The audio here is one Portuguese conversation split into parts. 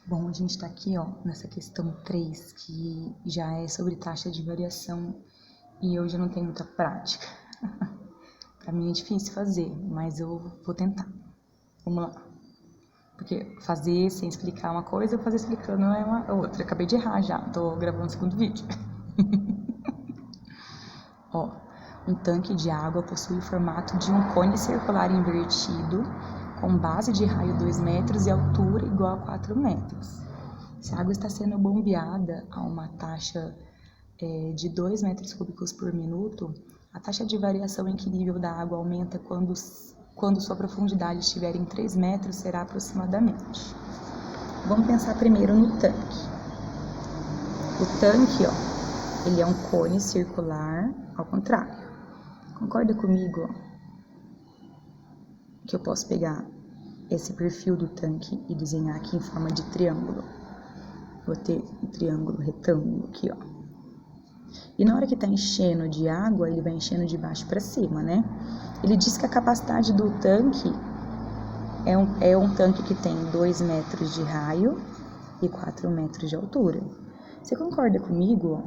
Bom, a gente está aqui, ó, nessa questão 3, que já é sobre taxa de variação, e eu já não tenho muita prática. Para mim é difícil fazer, mas eu vou tentar. Vamos lá. Porque fazer sem explicar uma coisa, fazer explicando é uma outra. Acabei de errar já, tô gravando o segundo vídeo. Ó, um tanque de água possui o formato de um cone circular invertido, com base de raio 2 metros e altura igual a 4 metros. Se a água está sendo bombeada a uma taxa de 2 metros cúbicos por minuto, a taxa de variação em que nível da água aumenta quando sua profundidade estiver em 3 metros será aproximadamente. Vamos pensar primeiro no tanque. O tanque, ó, ele é um cone circular ao contrário. Concorda comigo, ó, que eu posso pegar esse perfil do tanque e desenhar aqui em forma de triângulo. Vou ter um triângulo retângulo aqui, ó. E na hora que tá enchendo de água, ele vai enchendo de baixo para cima, né? Ele diz que a capacidade do tanque é um tanque que tem 2 metros de raio e 4 metros de altura. Você concorda comigo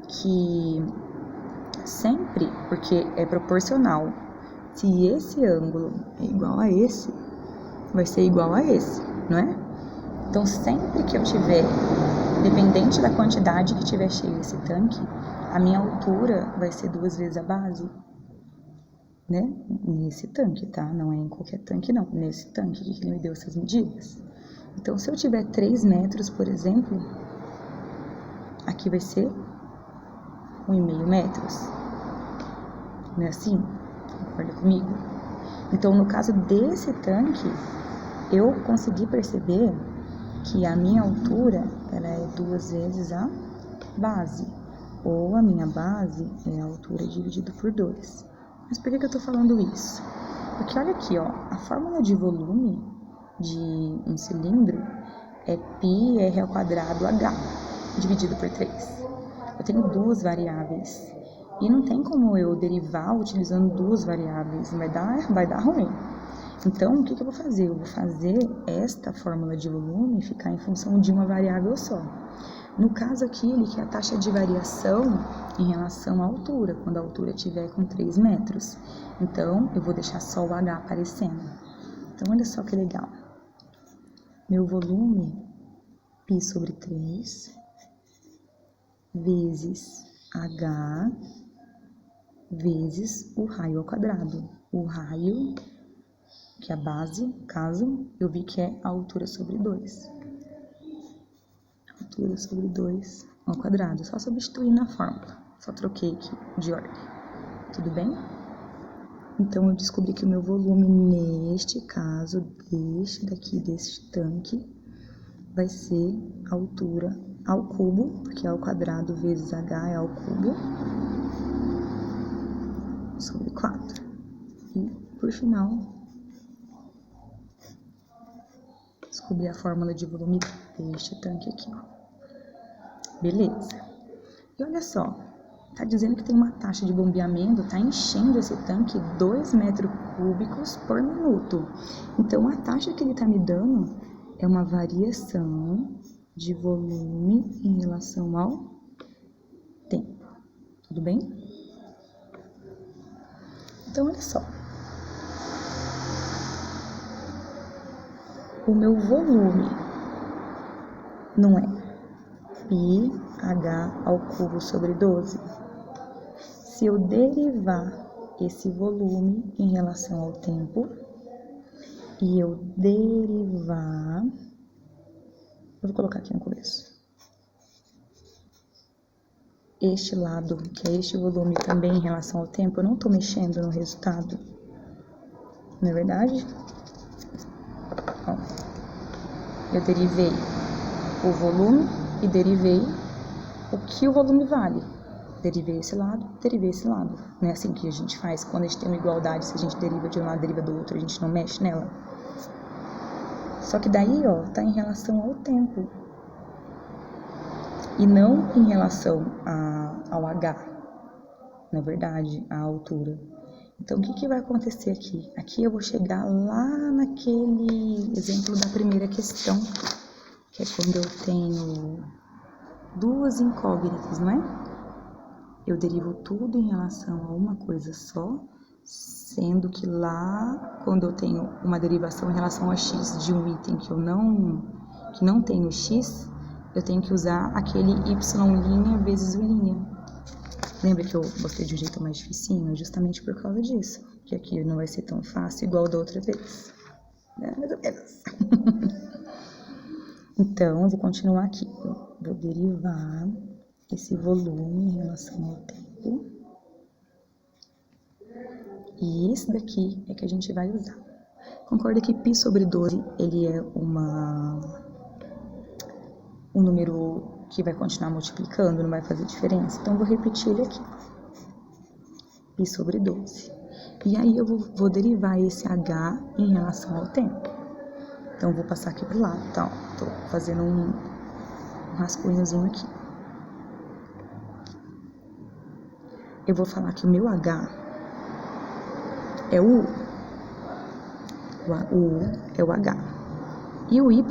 que sempre, porque é proporcional, se esse ângulo é igual a esse, vai ser igual a esse, não é? Então, sempre que eu tiver, dependente da quantidade que tiver cheio esse tanque, a minha altura vai ser 2 vezes a base, né? Nesse tanque, tá? Não é em qualquer tanque, não. Nesse tanque que ele me deu essas medidas. Então, se eu tiver 3 metros, por exemplo, aqui vai ser 1,5 metros. Não é assim? Concorda comigo? Então, no caso desse tanque, eu consegui perceber que a minha altura, ela é 2 vezes a base, ou a minha base é a altura dividido por 2. Mas por que eu tô falando isso? Porque olha aqui, ó, a fórmula de volume de um cilindro é πr ao quadrado h, dividido por 3. Eu tenho 2 variáveis, e não tem como eu derivar utilizando 2 variáveis, vai dar ruim. Então, o que eu vou fazer? Eu vou fazer esta fórmula de volume ficar em função de uma variável só. No caso aqui, ele quer a taxa de variação em relação à altura, quando a altura estiver com 3 metros. Então, eu vou deixar só o H aparecendo. Então, olha só que legal. Meu volume, π sobre 3, vezes H, vezes o raio ao quadrado. O raio, que é a base, caso, eu vi que é a altura sobre 2. Altura sobre 2 ao quadrado. Só substituir na fórmula. Só troquei aqui de ordem. Tudo bem? Então, eu descobri que o meu volume, neste caso, desse tanque, vai ser a altura ao cubo, porque é ao quadrado vezes H é ao cubo, sobre 4. E, por final, descobri a fórmula de volume deste tanque aqui, ó. Beleza. E olha só, tá dizendo que tem uma taxa de bombeamento, tá enchendo esse tanque 2 metros cúbicos por minuto. Então, a taxa que ele tá me dando é uma variação de volume em relação ao tempo. Tudo bem? Então, olha só. O meu volume não é πh ao cubo sobre 12. Se eu derivar esse volume em relação ao tempo, e eu derivar... Eu vou colocar aqui no começo. Este lado, que é este volume também em relação ao tempo, eu não tô mexendo no resultado. Não é verdade? Ó, eu derivei o volume e derivei o que o volume vale. Derivei esse lado, derivei esse lado. Não é assim que a gente faz quando a gente tem uma igualdade, se a gente deriva de um lado, deriva do outro, a gente não mexe nela. Só que daí, ó, tá em relação ao tempo. E não em relação ao H, na verdade, à altura. Então, o que vai acontecer aqui? Aqui eu vou chegar lá naquele exemplo da primeira questão, que é quando eu tenho duas incógnitas, não é? Eu derivo tudo em relação a uma coisa só, sendo que lá, quando eu tenho uma derivação em relação a x de um item que não tem o x, eu tenho que usar aquele y' vezes o linha. Lembra que eu mostrei de um jeito mais dificinho? É justamente por causa disso, que aqui não vai ser tão fácil igual da outra vez. Mais ou menos. Então, eu vou continuar aqui. Eu vou derivar esse volume em relação ao tempo. E esse daqui é que a gente vai usar. Concorda que π sobre 12, ele é um número que vai continuar multiplicando, não vai fazer diferença? Então, eu vou repetir ele aqui. π sobre 12. E aí, eu vou derivar esse h em relação ao tempo. Então, eu vou passar aqui pro lado, tá? Tô fazendo um rascunhozinho aqui. Eu vou falar que o meu h é o U. O U é o h. E o y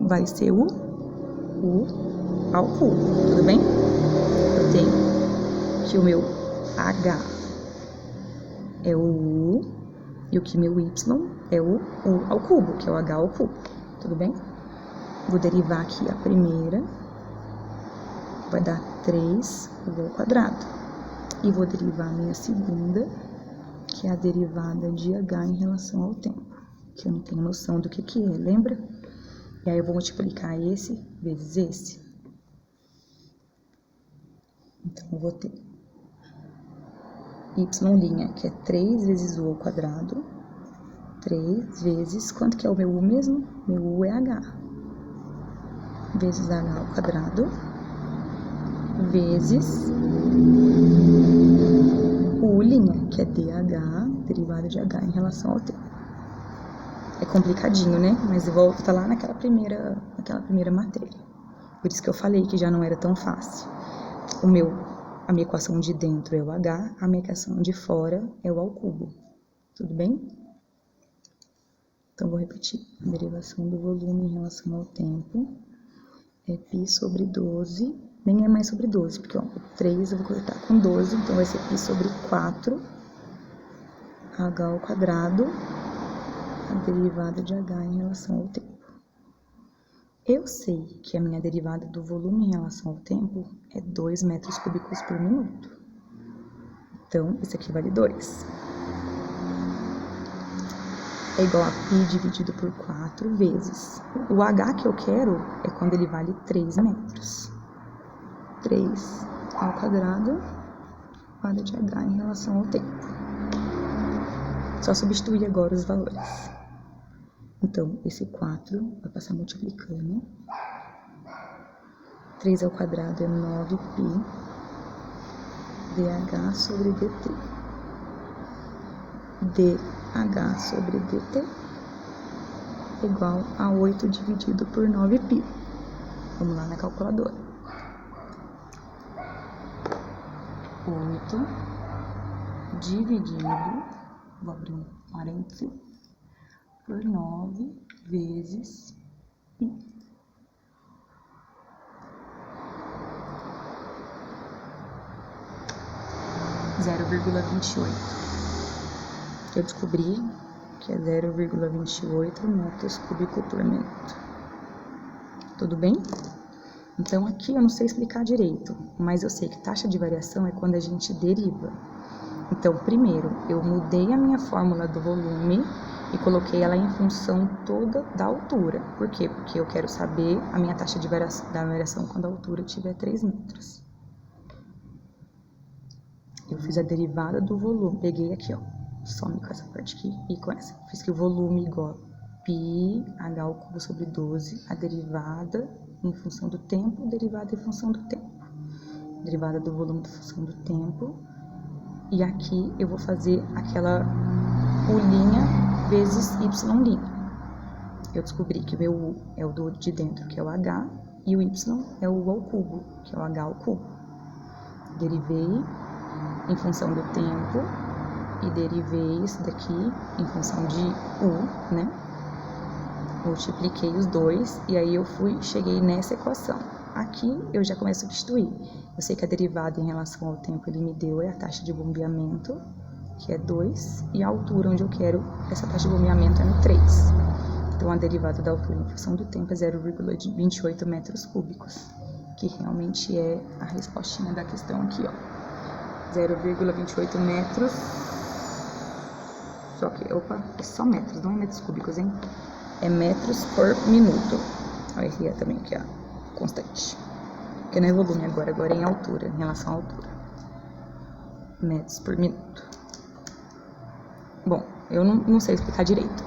vai ser o U ao cubo, tudo bem? Eu tenho que o meu h é o U e o que meu y é o U ao cubo, que é o h ao cubo, tudo bem? Vou derivar aqui a primeira, vai dar 3U ao quadrado. E vou derivar a minha segunda, que é a derivada de h em relação ao tempo, que eu não tenho noção do que é, lembra? E aí eu vou multiplicar esse vezes esse. Então, eu vou ter y', que é 3 vezes u ao quadrado, 3 vezes, quanto que é o meu u mesmo? Meu u é h, vezes h ao quadrado, vezes u', que é dh, derivada de h em relação ao tempo. É complicadinho, né? Mas volta lá naquela primeira matéria. Por isso que eu falei que já não era tão fácil. A minha equação de dentro é o h, a minha equação de fora é o ao cubo. Tudo bem? Então, vou repetir. A derivação do volume em relação ao tempo é π sobre 12. Nem é mais sobre 12, porque ó, o 3 eu vou cortar com 12, então vai ser π sobre 4, h ao quadrado, a derivada de h em relação ao tempo. Eu sei que a minha derivada do volume em relação ao tempo é 2 metros cúbicos por minuto. Então, isso aqui vale 2. É igual a π dividido por 4 vezes. O h que eu quero é quando ele vale 3 metros. 3 ao quadrado, derivada de h em relação ao tempo. Só substituir agora os valores. Então, esse 4 vai passar multiplicando. 3 ao quadrado é 9π dh sobre dt. dh sobre dt é igual a 8 dividido por 9π. Vamos lá na calculadora. 8 dividido, vou abrir um parênteses, por 9 vezes π. 0,28. Eu descobri que é 0,28 metros cúbicos por minuto. Tudo bem? Então, aqui eu não sei explicar direito, mas eu sei que taxa de variação é quando a gente deriva. Então, primeiro, eu mudei a minha fórmula do volume e coloquei ela em função toda da altura. Por quê? Porque eu quero saber a minha taxa de variação quando a altura tiver 3 metros. Eu fiz a derivada do volume, peguei aqui, ó, some com essa parte aqui e com essa. Fiz que o volume igual a π, h ao cubo sobre 12, a derivada em função do tempo, derivada em função do tempo. Derivada do volume em função do tempo. E aqui eu vou fazer aquela U' vezes Y'. Eu descobri que o meu U é o do de dentro, que é o H, e o Y é o U ao cubo, que é o H ao cubo. Derivei em função do tempo e derivei isso daqui em função de U, né? multipliquei os dois e aí eu cheguei nessa equação. Aqui eu já começo a substituir. Eu sei que a derivada em relação ao tempo ele me deu é a taxa de bombeamento, que é 2, e a altura onde eu quero essa taxa de bombeamento é no 3. Então, a derivada da altura em função do tempo é 0,28 metros cúbicos, que realmente é a respostinha da questão aqui, ó. 0,28 metros, só que, opa, é só metros, não é metros cúbicos, hein? É metros por minuto. Olha, errei também aqui, ó, constante. Porque não é volume agora é em altura, em relação à altura. Metros por minuto. Bom, eu não sei explicar direito.